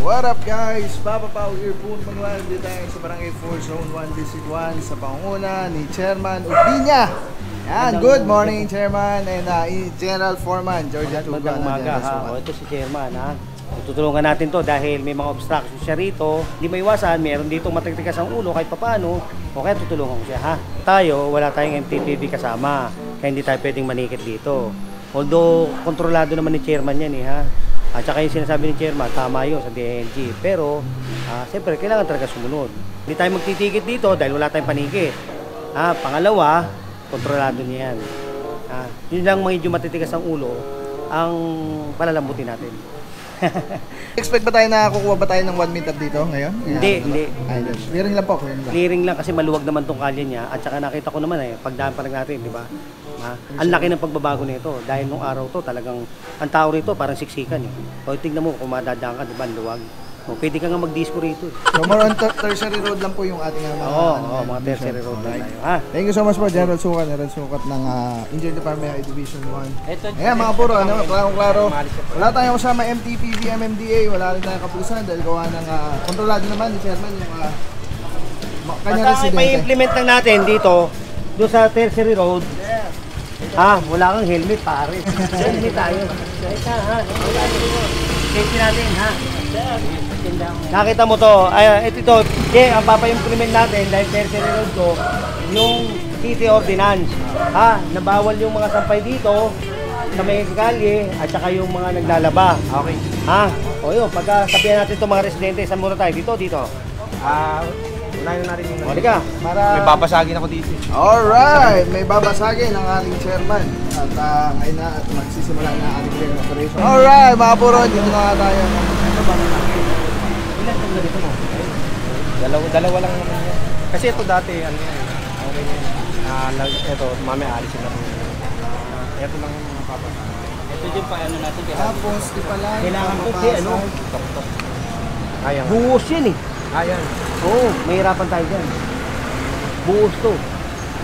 What up guys? Papa Pao here po Manuel. Dito tayo sa Barangay 4 Zone 1 District 1 sa pangunguna ni Chairman Ubiña. Yan, good morning Chairman and General Foreman George Atuga. Magandang umaga ha. Ito si Chairman ha. Tutulungan natin to dahil may mga obstructions siya rito. Hindi maiwasan, meron dito matigtigas ang ulo kahit papaano. O kaya tutulungan ko siya ha. Tayo, wala tayong MTPV kasama. Kaya hindi tayo pwedeng manikit dito. Although, kontrolado naman ni Chairman yan ha. At saka yung sinasabi ni Chairman, tama yun sa DNG. Pero, siyempre, kailangan talaga sumunod. Hindi tayo magtitikit dito dahil wala tayong panikit. Pangalawa, kontrolado niya yan. Yun lang medyo matitigas ang ulo, ang palalambutin natin. Expect ba tayo na kukuha ba tayo ng 1 meter dito ngayon? Hindi. Clearing lang po. Clearing lang kasi maluwag naman tong kalye niya. At saka nakita ko naman pagdaan pa lang natin, di ba? Ang laki ng pagbabago nito. Dahil nung araw to talagang, ang tao rito parang siksikan O tingnan mo kung madadaan ka, di ba? Luwag. Pwede ka nga mag-disco rito. So more on tertiary road lang po yung ating mga tertiary road lang tayo. Thank you so much po General Sukat ng Engineering Department High Division 1. Ayan mga puro, klaro. Wala tayong kasama MTPV, MMDA, wala rin tayong kapulisan dahil gawa ng kontrolado naman ni Chairman yung kanyang residente. May implement lang natin dito, doon sa tertiary road. Wala kang helmet pare. Helmet tayo. Safety natin ha. Nakita mo to, ito, ang papa-implement natin dahil tertiary road to, yung city ordinance. Nabawal yung mga sampay dito sa may kalye at saka yung mga naglalaba. Okay. O yun, pagka sabihan natin itong mga residente, saan muna tayo? Dito. Unahin na natin yung Halika, para... May babasagin ako dito. Alright, may babasagin ang ating chairman. At ngayon na at magsisimula na ang ating clearing operation. Alright, mga puro, dito na nga tayo. Ilan itong ganito mo? Dalawa lang naman yan. Kasi ito dati, okay yan. Ito, mamaya alisin na ito. Ito lang yung mga babasagin. Ito yung paano natin. Tapos, di pala. Kailangan po Tok. Ayan. buhos yan Ayan. Oo, mahirapan tayo dyan. Buhos to.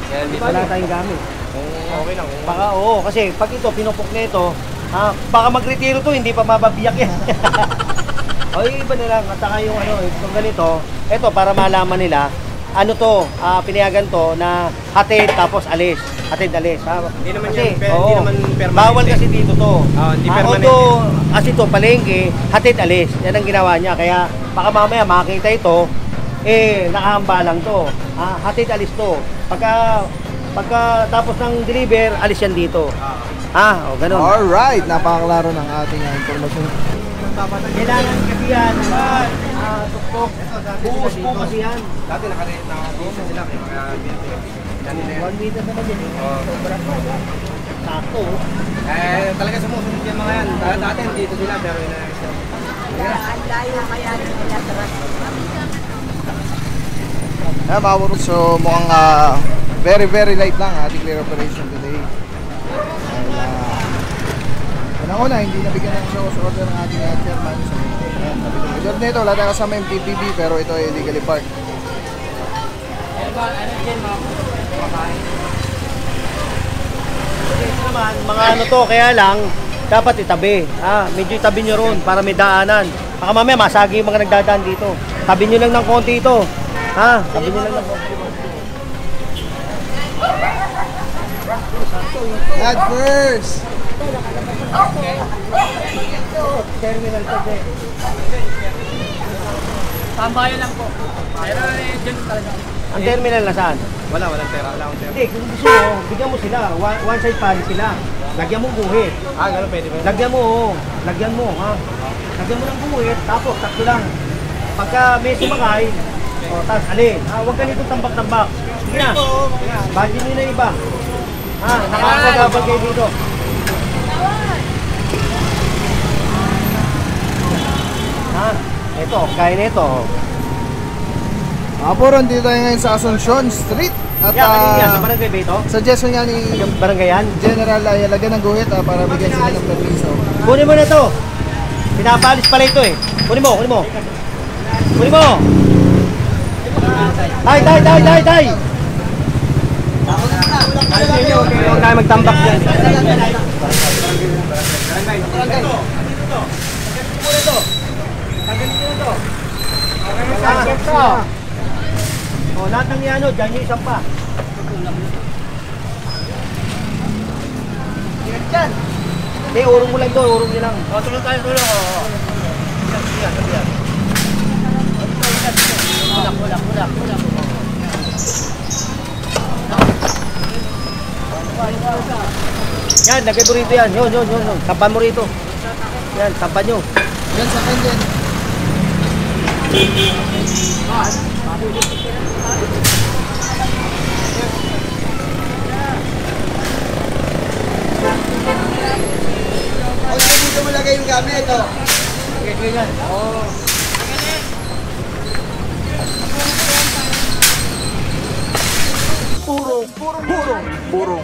Yan, dito Wala tayong gamit. Okay lang. Baka kasi pag ito, pinupok na ito, baka mag-retiro to, hindi pa mababiyak yan. Iba na lang. At saka yung kung ganito, ito para malaman nila, pinayagan to na hatid tapos alis. Hatid alis. Hindi naman kasi, hindi naman permanente. Bawal kasi dito to. Hindi permanente. As ito, palengke, hatid alis. Yan ang ginawa niya. Kaya baka mamaya makita ito, nakahamba lang to. Hatid alis to. Pagka tapos ng deliver, alis yan dito. Ganun. Alright, napakaklaro ng ating informasyon. Kailangan kasi yan. Tuktok. Buhos po kasi yan. Dati nakakita sila kaya kanina yan. 1 meter naman yan. Sobra pa. Sakto. Talaga sumusunod yung mga yan. Dati dito sila pero inayos na. Ang layo kaya nila taras. Mga puro, so mukhang very very light lang ating clear operation today. Una, hindi nabigyan ng show order ng ating chairman. So, nito, wala tayong kasama yung PPB pero ito ay illegally parked. Naman, mga to, kaya lang, dapat itabi. Medyo itabi nyo ron para may daanan. Baka mamaya masagi yung mga nagdadaan dito. Tabi nyo lang ng konti ito. Tabi nyo lang ng konti. At first! Terminal kasi. Tambayan lang po. Pero dyan talaga. Ang terminal na saan? Walang pera. Wala akong pera. Hindi, kung gusto mo, bigyan mo sila. One side pali sila. Lagyan mo guhit. Ganun pwede ba? Lagyan mo. Lagyan mo ng guhit, tapos takto lang. Pagka may sumakay, tapos alin. Huwag ka nito tambak-tambak. Sige na. Bagyan nyo na iba. Nakakagabal kayo dito. Ito, kaya na ito. Puro, dito tayo ngayon sa Asuncion Street. At sa barangay ba ito? suggestion nga ni Barangay yan? General ay lagyan ng guhit para bigyan sila ng permiso. Kunin mo na ito. Pinapalis pala ito Kunin mo. Kunin mo. Tay! Huwag tayo magtambak dyan. Barangay. O, lahat ng yan, dyan yung isang pa. Yan. Hindi, urong mo lang to, urong nyo lang. O, tulong tayo, tulong. O. Yan. Yan, lagay mo rito yan. Yun. Tampan mo rito. Yan, tampan nyo. Yan sa kanya. O, dito mo lagay yung gamit, o. Okay, yan. Oo. Purong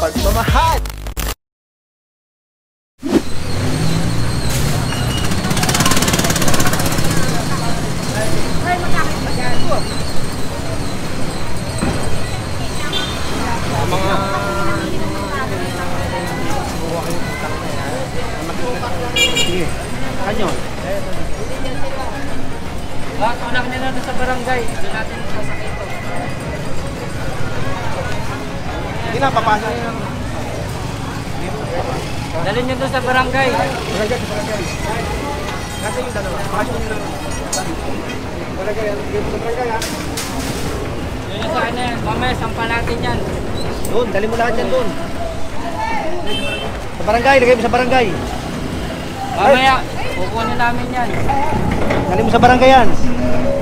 pagmamahal. Sige. Kanyo. Anak nila na sa barangay. Doon natin sasakay ito. Hindi na, papasok nyo lang. Dalhin nyo doon sa barangay. Kasi yung dalawa, pasok nyo lang. Barangay, ha? Yun yung sa kanya. Mamaya, sampa natin yan. Doon, dali mo lahat yan doon. Sa barangay, lagay mo sa barangay. Mamaya, kukunin namin yan. Dali mo sa barangay yan.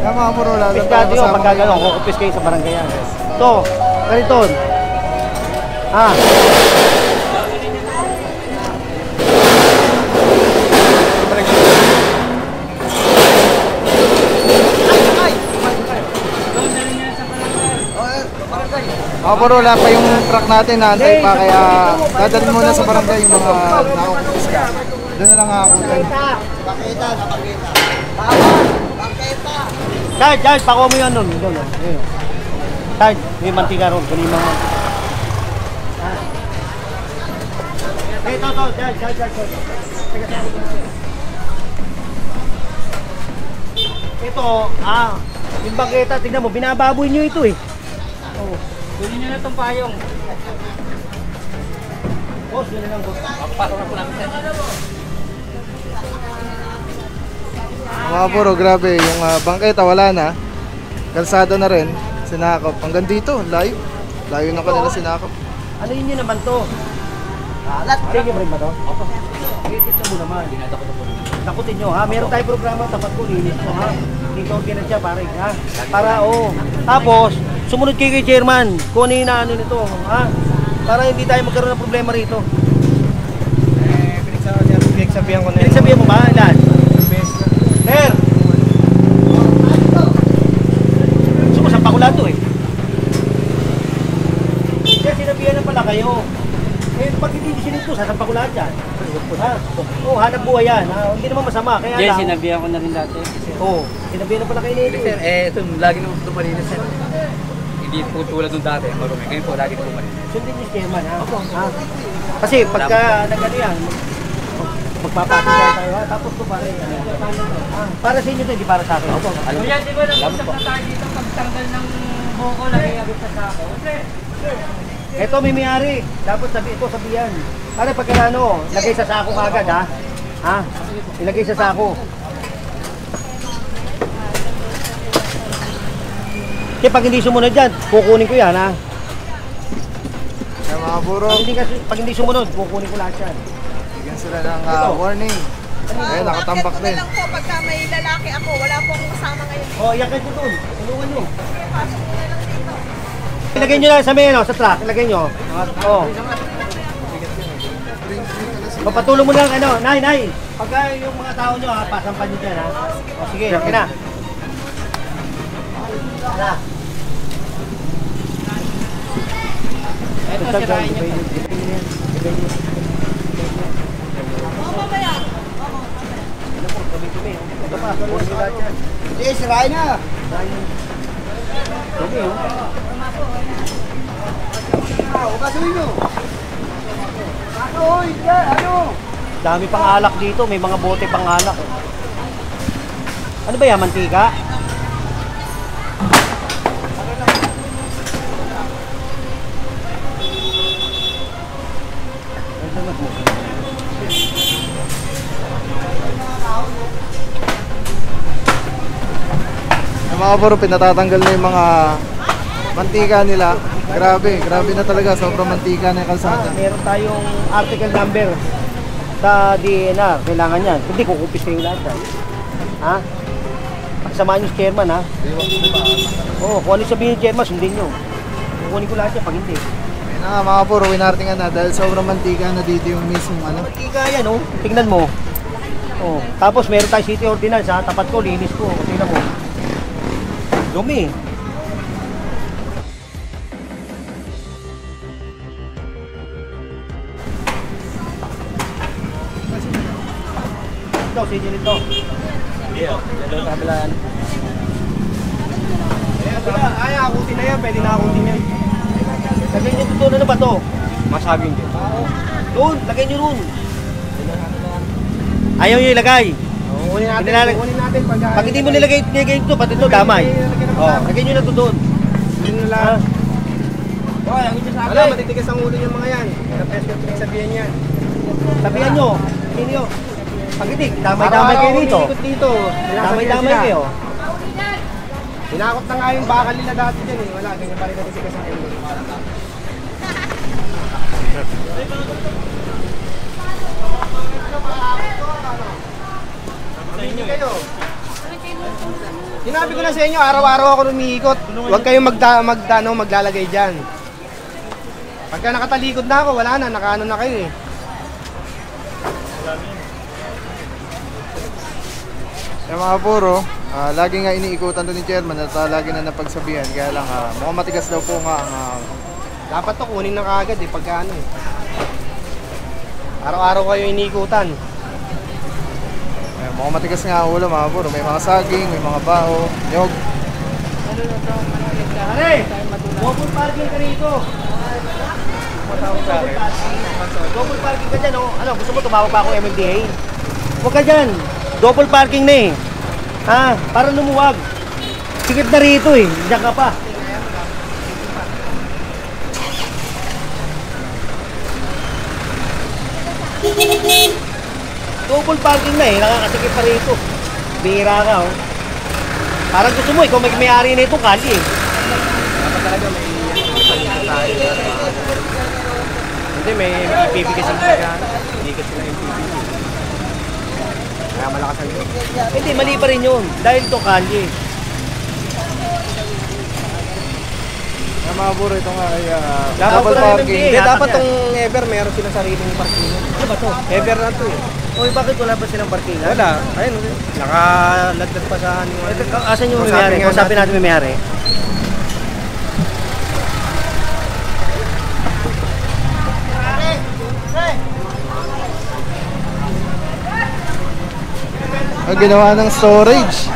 Yan mga puro, lalo Piskado yun, pagka gano'n, kukupis kayo sa barangay yan. Ito, ganito. Ah. Doon, dalhin nyo sa barangay. Mga puro, wala pa yung truck natin, naantay pa, kaya dadalhin muna sa barangay yung mga nakakapis ka. Doon na lang ako. Dahil, pakuha mo yan nun. Dahil, may mantika ron, kunin mo mo. Ito, dahil. Ito, yung bangketa, tignan mo, binababoy nyo ito eh. Oh, kunin nyo na itong payong. Boss, yun na lang, boss. Pasok na po namin sa Mga puro, grabe, yung bangketa wala na. Kalsada na rin, sinakop. Hanggang dito, layo. Layo na kanila sinakop. Ano yun naman to? Alat! Sige, bring ba to? Opo. Itit na mo naman. Takutin nyo ha, meron tayong programa, tapat ko, linis ko ha. Dito na siya, pare ha. Para, Tapos, sumunod kayo kay chairman, kung ano yung inaano nito, ha? Para hindi tayo magkaroon ng problema rito. Pinagsabihan ko na yun. Pinagsabihan mo ba? Ilan? Sir! Sumasampa ko lahat to eh. Kaya sinabihan na pala kayo. Pag hindi sinito, sasampa ko lahat yan. Ha? Hanap buhay yan. Hindi naman masama. Kaya Yes, lang. sinabihan ko na rin dati. Sinabihan na pala kayo nito. Sir, ito, lagi naman ito malinis, sir. Hindi po tulad nung dati, marumi. Ngayon po, lagi ito malinis. Sundin niyo si chairman ha. Kasi pagka nag-ano yan, magpapasok tayo ha. Tapos to pare. Para sa inyo to, hindi para sa akin. Kuya, di ba nag-usap na tayo dito pagtanggal ng buko, lagay agad sa sako? Ito may-ari. Dapat sabihan. Pare pagka lagay sa sako kagad ha. Ha? Ilagay sa sako. Kasi pag hindi sumunod dyan, kukunin ko yan ha. Kaya mga puro, Pag hindi sumunod, kukunin ko lahat yan. bigyan sila ng warning. Ayun, nakatambak din. lang po pagka may lalaki ako, wala po akong kasama ngayon. Iyakan ko doon. Tulungan nyo. Ilagay nyo lang sa sa truck. Ilagay nyo. Papatulong mo lang, nay. Pagka yung mga tao nyo, pasampan nyo dyan, ha. Sige, okay na. Ito, sirain niyo po. Mamaya. Ito pa, kunin nyo lahat yan. Hindi, sirain na. Dumi, Ukasuin nyo. Oy, ano? Dami pang alak dito, may mga bote pang alak. Ano ba yan, mantika? Yung mga bro, pinatatanggal na yung mga mantika nila. Grabe na talaga. Sobrang mantika na yung kalsada. Meron tayong article number sa DNR. Kailangan yan. Hindi, kukupis kayo lahat yan. Ha? Pagsamahan yung chairman, ha? Oo, kung ano sabihin yung chairman, sundin nyo. Kukunin ko lahat yan pag hindi. Ayun na nga mga bro, winartingan na dahil sobrang mantika na dito yung mismong ano. Mantika yan, oh. Tingnan mo. Oh. Tapos meron tayong city ordinance, ha? Tapat ko, linis ko. Tingnan mo. Dumi. Ito, sige nito. Yeah, dalawa kabilaan. Ay, akutin na yan. Pwede na akutin yan. Lagay nyo doon. Ano ba to? Masaging din. Doon, lagay nyo doon. Ayaw nyo ilagay. Kunin natin Pag hindi mo nilagay ito, pati ito damay. Lagay nyo na ito doon. Kunin na lang. Hoy, ang ito sa akin. Wala, matitigas ang ulo yung mga yan. Tapos yung pinagsabihan niya. Sabihan nyo. Hindi nyo. Pag hindi, damay-damay kayo dito. Dito. Damay-damay kayo. Tinakot na nga yung bakal nila dati dyan eh. Wala, ganyan pa rin natitigas ang ulo. Sinabi ko na sa inyo, araw-araw ako lumiikot. Huwag kayong maglalagay dyan. Pagka nakatalikod na ako, wala na, nakaano na kayo eh. Yung mga puro, lagi nga iniikutan to ni chairman at lagi na napagsabihan. Kaya lang, mukhang matigas daw po nga ang... Dapat to kunin na kaagad eh, pagka ano eh. Araw-araw kayo iniikutan. mukhang matigas nga ang ulo mga puro. May mga saging, may mga bao, nyog. Pare, double parking ka rito. Double parking ka dyan, oh. Ano, gusto mo tumawag pa ako MMDA? Huwag ka dyan. Double parking na eh. Ha? Para lumuwag. Sikip na rito eh. Diyan ka pa. Double parking na eh. Nakakasikip pa rito. Bihira ka, oh. Parang gusto mo, ikaw may-ari na itong kali eh. Dapat talaga may palitan tayo. Hindi, may MPP kasi hindi kasi na MPP. Kaya malakas ang ito. Hindi, mali pa rin yun. Dahil ito kali. Yung mga puro, ito nga ay Dapat double pala parking. yung Hindi, hatak dapat yan. tong Ever meron sila sariling parking. Ano ba to? Ever na to eh. Uy, bakit wala ba silang parkingan? Wala. Ayun, nakalagdag pa sa ano. Asan yung Kausapin may-ari? nga Kausapin natin may may-ari. Ginawa ng storage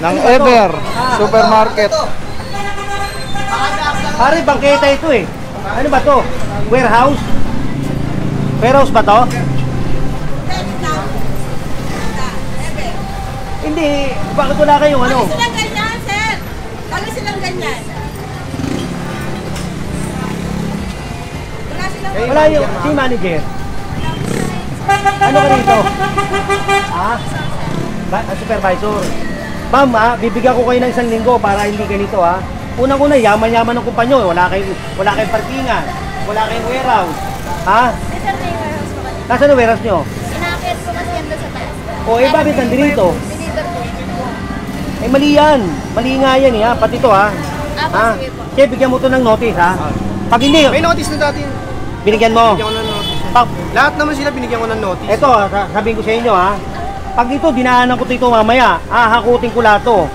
ng Ever Supermarket. Pare, bangketa ito eh. Ano ba to? Warehouse? Warehouse ba to? Hindi. Bakit wala kayong ano? Bakit silang ganyan, sir? Bakit silang ganyan? Wala silang Wala yung team manager. Ano ka dito? Ah? Supervisor. Ma'am, bibigyan ko kayo ng 1 linggo para hindi ganito ha. Unang-una, yaman-yaman ng kumpanyo. Wala kayong parkingan. Wala kayong warehouse. Ha? Sir, may warehouse po kasi. Nasaan ang warehouse nyo? Inakit po kasi yan doon sa taas. O, bakit nandito? Deliver po. Mali yan. Mali nga yan ha. Pati to ha. Ha? Sige po. Kaya bigyan mo to ng notice ha. Pag hindi, May notice na dati. binigyan mo. Binigyan ko ng notice. Pag, Lahat naman sila binigyan ko ng notice. Eto, sabihin ko sa inyo ha. Pag ito, dinaanan ko ito mamaya, hahakutin ko lahat to.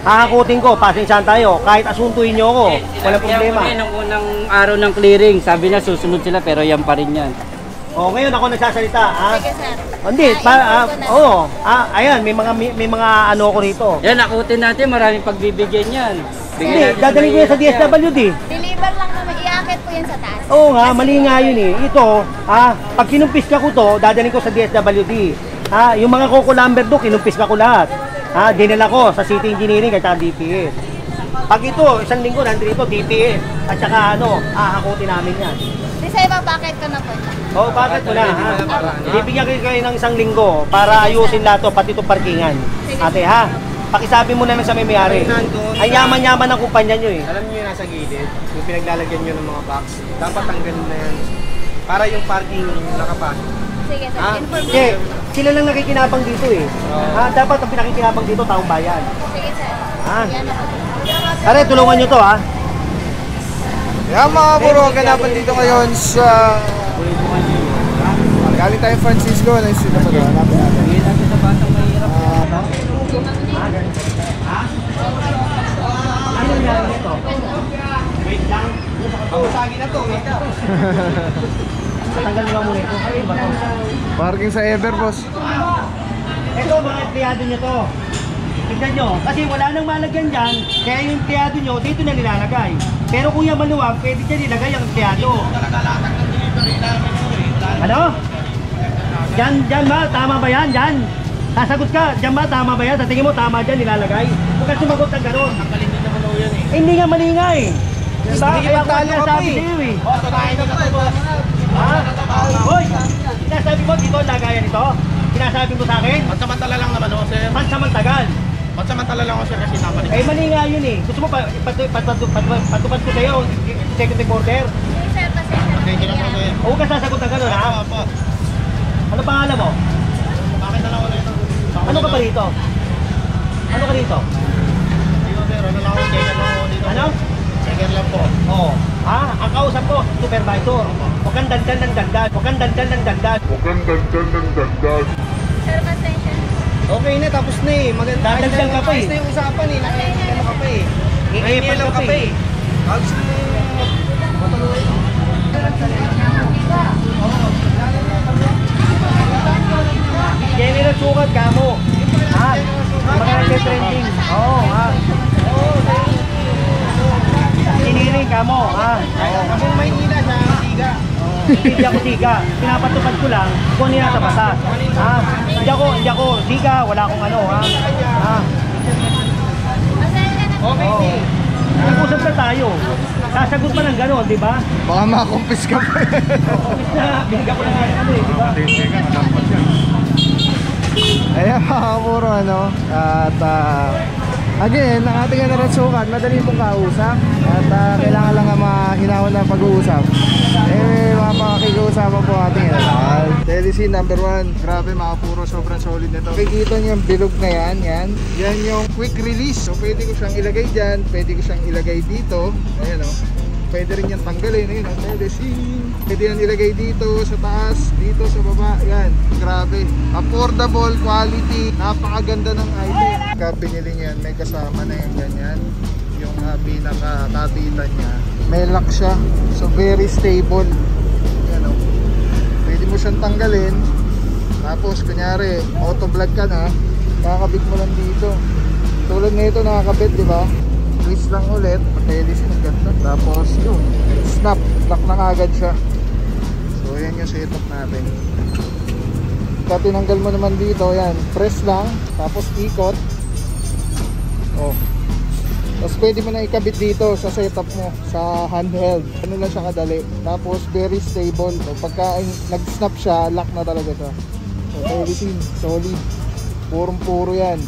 Hahakutin ko, pasensyahan tayo. Kahit asuntuin nyo ako, walang problema. Nung unang araw ng clearing, sabi niya susunod sila pero yan pa rin yan. O, ngayon ako nagsasalita, ha? Sige, sir. Hindi, ayan, may mga ano ko rito. Yan, akutin natin, maraming pagbibigyan yan. Hindi, dadalhin ko yan sa DSWD. Deliver lang naman. Iakit po yan sa taas. Oo nga, mali nga yun eh. Ito, pag kinumpis ka ko to, dadalhin ko sa DSWD. Yung mga Coco Lumber do, kinumpis ka ko lahat. Dinala ko sa City Engineering at saka DPS. Pag ito, isang linggo nandito DPS at saka hahakutin namin yan. Di sa iba, bakit ka na po? Oo, bakit mo na, ha? Bibigyan kayo ng isang linggo para ayusin lahat to, pati itong parkingan. Ate, ha? Pakisabi mo naman sa may-ari. Ay yaman-yaman ng kumpanya nyo eh. Alam niyo yung nasa gilid, yung pinaglalagyan niyo ng mga box, dapat tanggalin na yan. Para yung parking nakapasok. Sige, sir. Inform Hindi, sila lang nakikinabang dito eh. Dapat ang pinakikinabang dito, taong bayan. Sige, sir. Yan na po. Are, tulungan nyo to, ha? Yan mga buro, ganapan dito ngayon sa... Galing tayo Francisco, naisip na pala. Hanapin natin. Ano nangyari nito? Wait lang. Pausagi na to, wait lang. Tanggal mo muna ito. Ay, ba to? Parking sa Ever, boss. Ito, mga empleyado nyo to. Tignan nyo, kasi wala nang malagyan dyan, kaya yung empleyado nyo, dito na nilalagay. Pero kung yung maluwag, pwede dyan nilagay ang empleyado. Ano? Dyan ba? Tama ba yan? Dyan? Sasagot ka, dyan ba? Tama ba yan? Sa tingin mo, tama dyan nilalagay? Huwag ka sumagot ng gano'n. Nakalin din naman ako yan eh. Hindi nga mali nga eh. Diba? Kaya ako Talo ka pa sabi eh. sa'yo eh. O, tunahin ko na to, boss. Ha? Hoy! Sinasabi mo dito ang lagayan ito? Sinasabi mo sa akin? Pansamantala lang naman ako, sir. Pansamantagal. Pansamantala lang ako, sir, kasi napalit. Eh mali nga yun eh. Gusto mo patupad ko sa'yo executive order? Sige, sir. Pasensya Thank you na po, na. sir. Huwag ka sasagot ng gano'n ha? Opo. Ano pangalan mo? Bakit na lang ako rito? Ano ka pa rito? Ano ka rito? Dito, sir. Ano lang ako? Checker lang ako dito. Ano? Checker lang po. Oo. Ha? Ang kausap ko, supervisor. Huwag kang dandan ng dandan. Huwag kang dandan ng dandan. Sir, pasensya na. Okay na, tapos na eh. Maganda. Dadagdag ka pa eh. Ayos na yung usapan eh. Nakikita ka pa eh. Iipal lang ka pa eh. Ayos na General sukat ka mo. Ha? Mga nag-trending. Oo, ha? Siniring ka mo, ha? Kasi Maynila siya, Siga. Hindi ako siga. Pinapatupad ko lang kung ano nasa batas. Ha? Hindi ako siga. Wala akong ano, ha? Ha? Pasensya na. Okay, Oo. Nag-usap na tayo. Sasagot pa ng gano'n, di ba? Baka makakumpis ka pa. Binigyan ko na nga ng ano eh, di ba? Ayan mga buro, ano. At again, ang ating general sukat, madali mong kausap. At kailangan lang mahinawan ng pag-uusap. Mga pakikausapan po ating general. Telecine number 1. Grabe mga puro, sobrang solid nito. Kikita niyo yung bilog na yan. Yan yung quick release. So pwede ko siyang ilagay dyan. Pwede ko siyang ilagay dito. Ayan o. Pwede rin yan tanggalin. Ayun o, telecine. Pwede yan ilagay dito sa taas, dito sa baba. Yan, grabe. Affordable, quality. Napakaganda ng item. Kapag binili niyan, may kasama na yung ganyan. Yung pinaka-kapitan niya. May lock siya. So very stable. Yan o. Pwede mo siyang tanggalin. Tapos kunyari, auto vlog ka na. Nakakabit mo lang dito. Tulad nito nakakabit, di ba? Twist lang ulit, telecine ng ganda. Tapos yun, snap, lock na kagad siya. So yan yung setup natin. Pag tinanggal mo naman dito, yan, press lang, tapos ikot. Oh. Tapos pwede mo na ikabit dito sa setup mo, sa handheld. Ano lang siya kadali. Tapos very stable. So, pagka nag-snap siya, lock na talaga siya. So telecine, solid. Purong-puro yan.